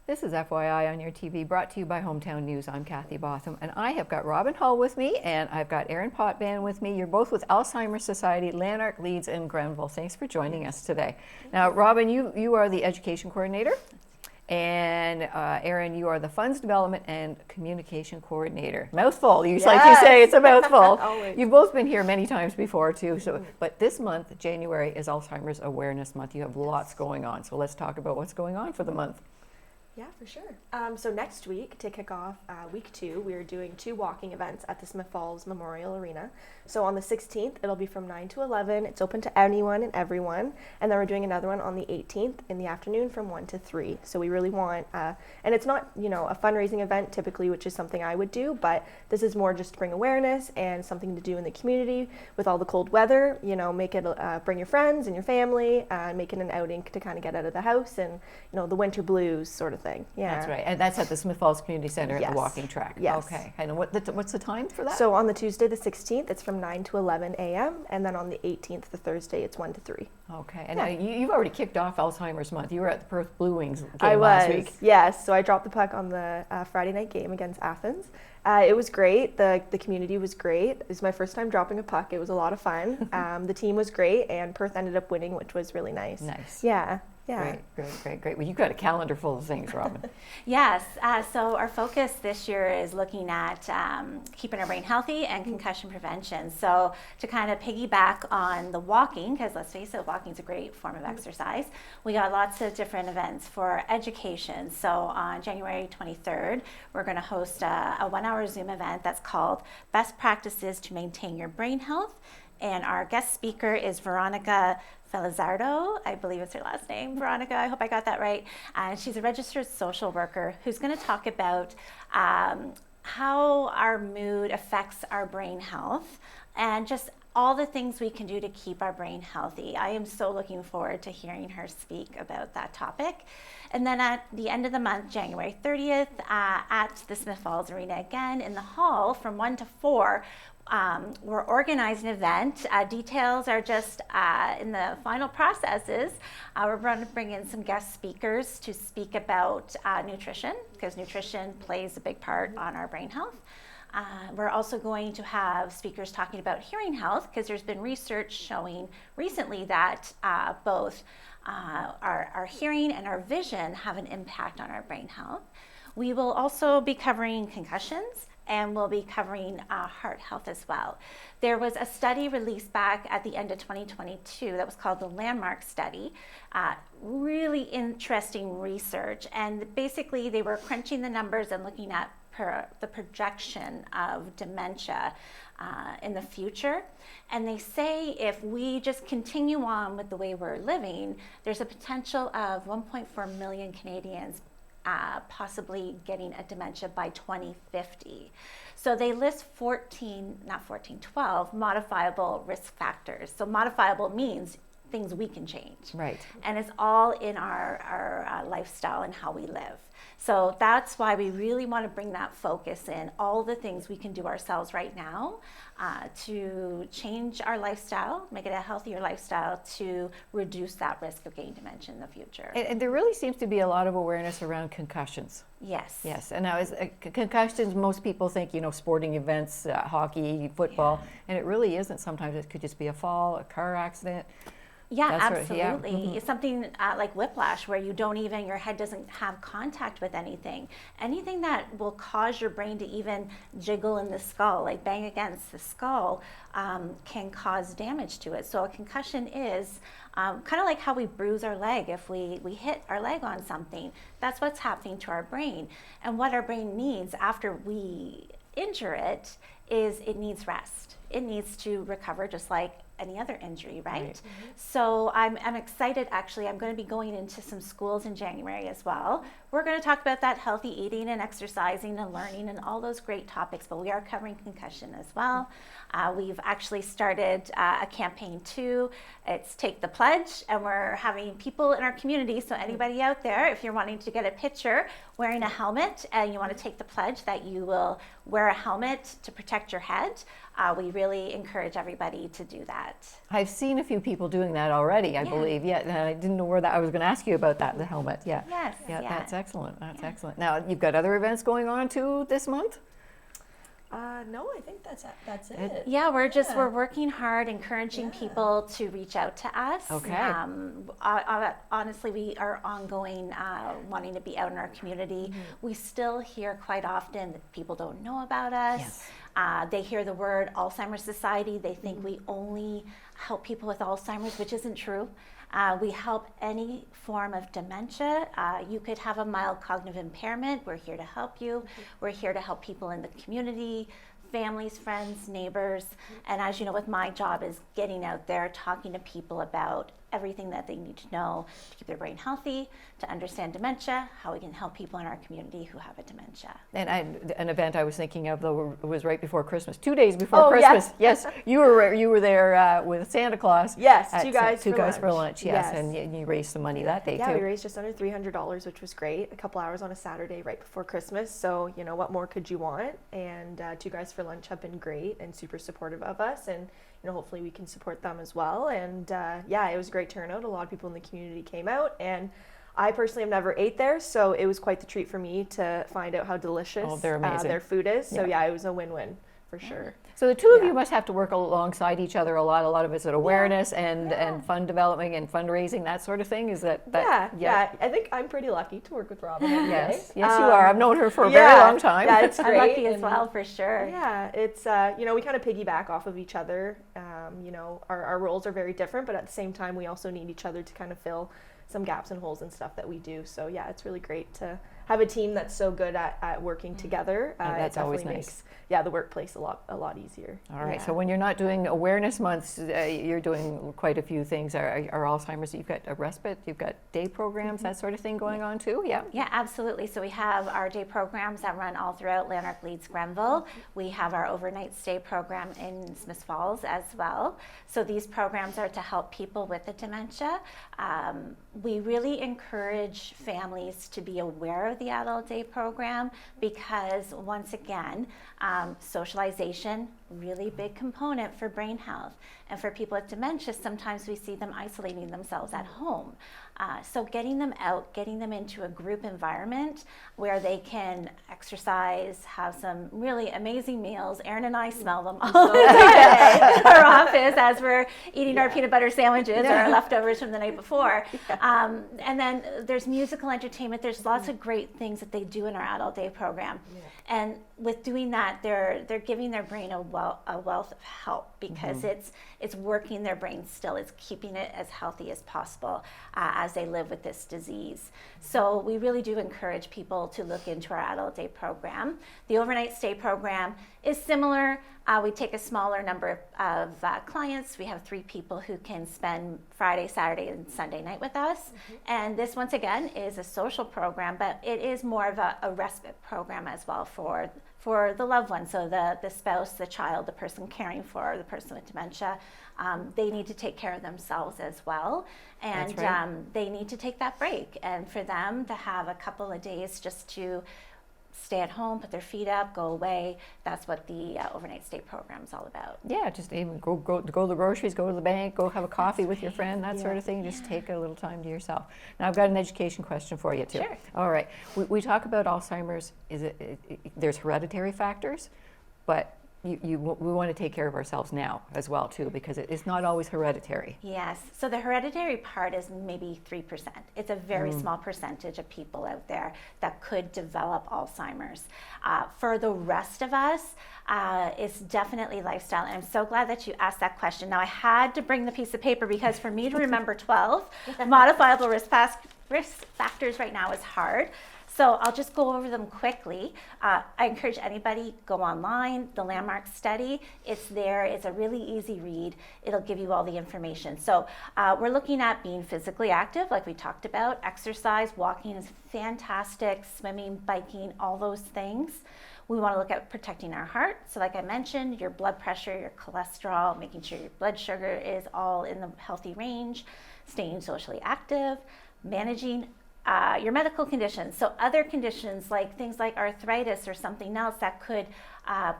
This is FYI on your TV, brought to you by Hometown News. I'm Kathy Botham, and I have got Robin Hull with me, and I've got Erin Potban with me. You're both with Alzheimer's Society, Lanark, Leeds, and Grenville. Thanks for joining us today. Now, Robin, you are the education coordinator, and Erin, you are the funds development and communication coordinator. Mouthful, like you say, it's a mouthful. You've both been here many times before too. So, but this month, January, is Alzheimer's Awareness Month. You have lots going on. So let's talk about what's going on for the month. Yeah, for sure. So next week, to kick off week 2, we are doing 2 walking events at the Smith Falls Memorial Arena. So on the 16th, it'll be from 9 to 11. It's open to anyone and everyone. And then we're doing another one on the 18th in the afternoon from 1 to 3. So we really want, and it's not, a fundraising event typically, which is something I would do, but this is more just to bring awareness and something to do in the community with all the cold weather. Make it, bring your friends and your family, make it an outing to kind of get out of the house and, the winter blues sort of thing. Yeah. That's right. And that's at the Smith Falls Community Center at the walking track. Yes. Okay. And what's the time for that? So on the Tuesday, the 16th, it's from 9 to 11 a.m. And then on the 18th, the Thursday, it's 1 to 3. Okay. And now you've already kicked off Alzheimer's Month. You were at the Perth Blue Wings game last week. Yes. So I dropped the puck on the Friday night game against Athens. It was great. The community was great. It was my first time dropping a puck. It was a lot of fun. The team was great, and Perth ended up winning, which was really nice. Nice. Yeah. Great. Well, you've got a calendar full of things, Robin. Yes. So our focus this year is looking at keeping our brain healthy and concussion prevention. So to kind of piggyback on the walking, because let's face it, walking is a great form of exercise, we got lots of different events for education. So on January 23rd, we're going to host a 1-hour Zoom event that's called Best Practices to Maintain Your Brain Health. And our guest speaker is Veronica Felizardo, I believe it's her last name, Veronica, I hope I got that right. She's a registered social worker who's going to talk about how our mood affects our brain health and just all the things we can do to keep our brain healthy. I am so looking forward to hearing her speak about that topic. And then at the end of the month, January 30th, at the Smith Falls Arena again in the hall from 1 to 4, we're organizing an event. Details are just in the final processes. We're going to bring in some guest speakers to speak about nutrition, because nutrition plays a big part on our brain health. We're also going to have speakers talking about hearing health, because there's been research showing recently that both our hearing and our vision have an impact on our brain health. We will also be covering concussions, and we'll be covering heart health as well. There was a study released back at the end of 2022 that was called the Landmark Study. Really interesting research, and basically they were crunching the numbers and looking at the projection of dementia in the future. And they say if we just continue on with the way we're living, there's a potential of 1.4 million Canadians possibly getting a dementia by 2050. So they list 12 modifiable risk factors. So modifiable means things we can change. Right. And it's all in our lifestyle and how we live. So that's why we really want to bring that focus in, all the things we can do ourselves right now to change our lifestyle, make it a healthier lifestyle to reduce that risk of getting dementia in the future. And there really seems to be a lot of awareness around concussions. Yes. Yes. And now, concussions, most people think, sporting events, hockey, football, and it really isn't. Sometimes it could just be a fall, a car accident. Yeah, That's absolutely. Right, yeah. It's something like whiplash, where your head doesn't have contact with anything. Anything that will cause your brain to even jiggle in the skull, like bang against the skull, can cause damage to it. So a concussion is kind of like how we bruise our leg if we hit our leg on something. That's what's happening to our brain. And what our brain needs after we injure it is it needs rest. It needs to recover just like any other injury, right? Mm-hmm. So I'm excited, actually. I'm going to be going into some schools in January as well. We're going to talk about that healthy eating and exercising and learning and all those great topics, but we are covering concussion as well. We've actually started a campaign too. It's Take the Pledge, and we're having people in our community, so anybody out there, if you're wanting to get a picture wearing a helmet and you want to take the pledge that you will wear a helmet to protect your head, we really encourage everybody to do that. I've seen a few people doing that already, I believe. Yeah, and I didn't know where that, I was going to ask you about that, the helmet. Yeah. Yes. Yeah, that's excellent. That's excellent. Now, you've got other events going on too this month? No, I think that's it. Yeah, we're working hard, encouraging people to reach out to us. Okay. Honestly, we are ongoing wanting to be out in our community. We still hear quite often that people don't know about us. Yes. They hear the word Alzheimer's Society. They think we only help people with Alzheimer's, which isn't true. We help any form of dementia. You could have a mild cognitive impairment. We're here to help you. We're here to help people in the community, families, friends, neighbors. And as you know, with my job is getting out there, talking to people about everything that they need to know to keep their brain healthy, to understand dementia, how we can help people in our community who have a dementia. And an event I was thinking of, though, was right before Christmas, 2 days before Christmas. Yes, you were there with Santa Claus. Yes, at, two guys for lunch. Yes, and you raised some money that day too. Yeah, we raised just under $300, which was great. A couple hours on a Saturday right before Christmas. So what more could you want? And Two Guys for Lunch have been great and super supportive of us, and hopefully we can support them as well. And it was a great turnout. A lot of people in the community came out, and I personally have never ate there, so it was quite the treat for me to find out how delicious their food is. So it was a win-win for sure. So the two of you must have to work alongside each other a lot. A lot of it's at awareness and fund development and fundraising, that sort of thing. Is that? Yeah. I think I'm pretty lucky to work with Robin. Yes, you are. I've known her for a very long time. Yeah, it's great. I'm lucky as well, for sure. Yeah, it's we kind of piggyback off of each other. Our roles are very different, but at the same time, we also need each other to kind of fill some gaps and holes and stuff that we do. So yeah, it's really great to have a team that's so good at working together. That's always nice. Makes the workplace a lot easier. All right. So when you're not doing awareness months, you're doing quite a few things. Our Alzheimer's, you've got a respite, you've got day programs, that sort of thing going on too. Yeah. Yeah, absolutely. So we have our day programs that run all throughout Lanark, Leeds, Grenville. We have our overnight stay program in Smiths Falls as well. So these programs are to help people with the dementia. We really encourage families to be aware of the adult day program because, once again, socialization, really big component for brain health. And for people with dementia, sometimes we see them isolating themselves at home. So getting them out, getting them into a group environment where they can exercise, have some really amazing meals. Erin and I smell them all day in our office as we're eating our peanut butter sandwiches or our leftovers from the night before. And then there's musical entertainment. There's lots of great things that they do in our adult day program. And with doing that, they're giving their brain a wealth of help because it's working their brain still. It's keeping it as healthy as possible as they live with this disease. So we really do encourage people to look into our adult day program. The overnight stay program is similar. We take a smaller number of clients. We have 3 people who can spend Friday, Saturday, and Sunday night with us. And this, once again, is a social program, but it is more of a respite program as well for the loved one. So the spouse, the child, the person caring for the person with dementia, they need to take care of themselves as well. And they need to take that break. And for them to have a couple of days just to stay at home, put their feet up, go away. That's what the overnight stay program is all about. Yeah, just even go to the groceries, go to the bank, go have a coffee with your friend, that sort of thing. Just take a little time to yourself. Now I've got an education question for you too. Sure. All right. We talk about Alzheimer's. There's hereditary factors, but we want to take care of ourselves now as well too, because it's not always hereditary. Yes, so the hereditary part is maybe 3%. It's a very small percentage of people out there that could develop Alzheimer's. For the rest of us, it's definitely lifestyle. And I'm so glad that you asked that question. Now I had to bring the piece of paper because for me to remember 12 modifiable risk factors right now is hard. So I'll just go over them quickly. I encourage anybody, go online, the Landmark study. It's there, it's a really easy read. It'll give you all the information. So we're looking at being physically active, like we talked about. Exercise, walking is fantastic, swimming, biking, all those things. We want to look at protecting our heart. So like I mentioned, your blood pressure, your cholesterol, making sure your blood sugar is all in the healthy range, staying socially active, managing your medical conditions. So other conditions like things like arthritis or something else that could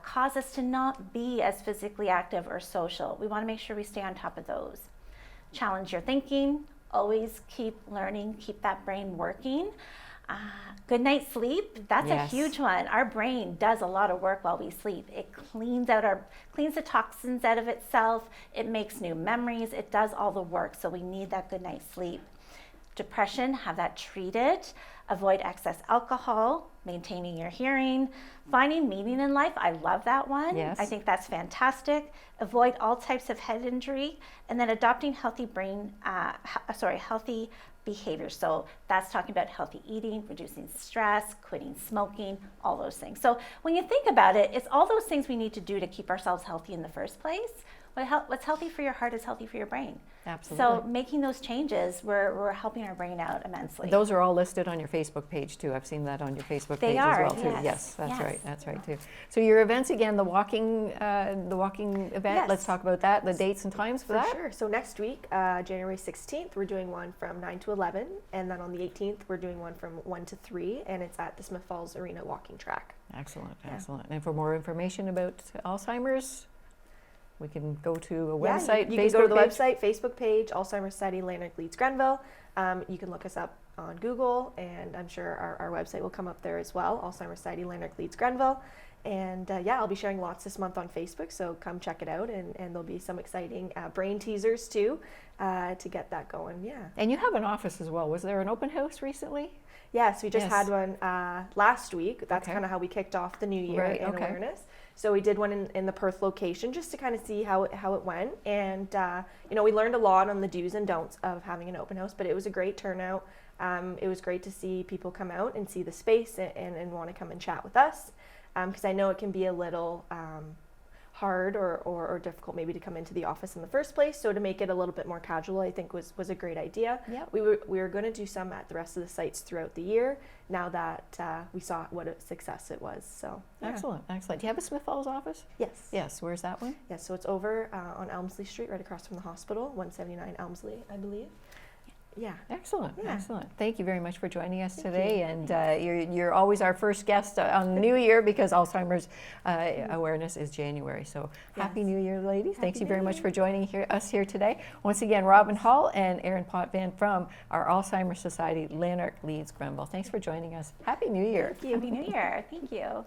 cause us to not be as physically active or social. We want to make sure we stay on top of those. Challenge your thinking, always keep learning, keep that brain working. Good night's sleep, that's a huge one. Our brain does a lot of work while we sleep. It cleans the toxins out of itself, it makes new memories, it does all the work, so we need that good night's sleep. Depression, have that treated. Avoid excess alcohol, maintaining your hearing, finding meaning in life. I love that one. Yes. I think that's fantastic. Avoid all types of head injury, and then adopting healthy behaviors. So that's talking about healthy eating, reducing stress, quitting smoking, all those things. So when you think about it, it's all those things we need to do to keep ourselves healthy in the first place. What's healthy for your heart is healthy for your brain. Absolutely. So making those changes, we're helping our brain out immensely. Those are all listed on your Facebook page too. I've seen that on your Facebook They page are, as well too. yes. Yes, that's Yes. right. That's right too. So your events again, the walking event. Yes. Let's talk about that. The dates and times for that. Sure. So next week, January 16th, we're doing one from 9 to 11, and then on the 18th, we're doing one from 1 to 3, and it's at the Smith Falls Arena walking track. Excellent, Yeah. excellent. And for more information about Alzheimer's, we can go to a Yeah, website, you Facebook can go to the page. website, Facebook page, Alzheimer's Society Lanark Leeds Grenville. You can look us up on Google, and I'm sure our website will come up there as well, Alzheimer's Society Lanark Leeds Grenville. And I'll be sharing lots this month on Facebook, so come check it out, and there'll be some exciting brain teasers too to get that going. Yeah. And you have an office as well. Was there an open house recently? Yes, we just Yes. had one last week. That's Okay. kind of how we kicked off the new year Right, in okay. awareness. So we did one in the Perth location just to kind of see how it went. And, we learned a lot on the do's and don'ts of having an open house, but it was a great turnout. It was great to see people come out and see the space and want to come and chat with us. Because I know it can be a little hard or difficult maybe to come into the office in the first place. So to make it a little bit more casual, I think was a great idea. Yep. We were going to do some at the rest of the sites throughout the year. Now that we saw what a success it was, so yeah. Excellent, excellent. Do you have a Smith Falls office? Yes. Yes. Where's that one? Yes. So it's over on Elmsley Street, right across from the hospital, 179 Elmsley, I believe. Yeah. Excellent, Yeah. excellent. Thank you very much for joining us Thank today. you. And you're always our first guest on the New Year because Alzheimer's awareness is January. So Happy Yes. New Year, ladies. Thank Happy you very New much Year. for joining us here today. Once again, Robin Hall and Erin Potvin from our Alzheimer's Society, Lanark Leeds Grenville. Thanks for joining us. Happy New Year. Thank you. Happy New Year. Thank you.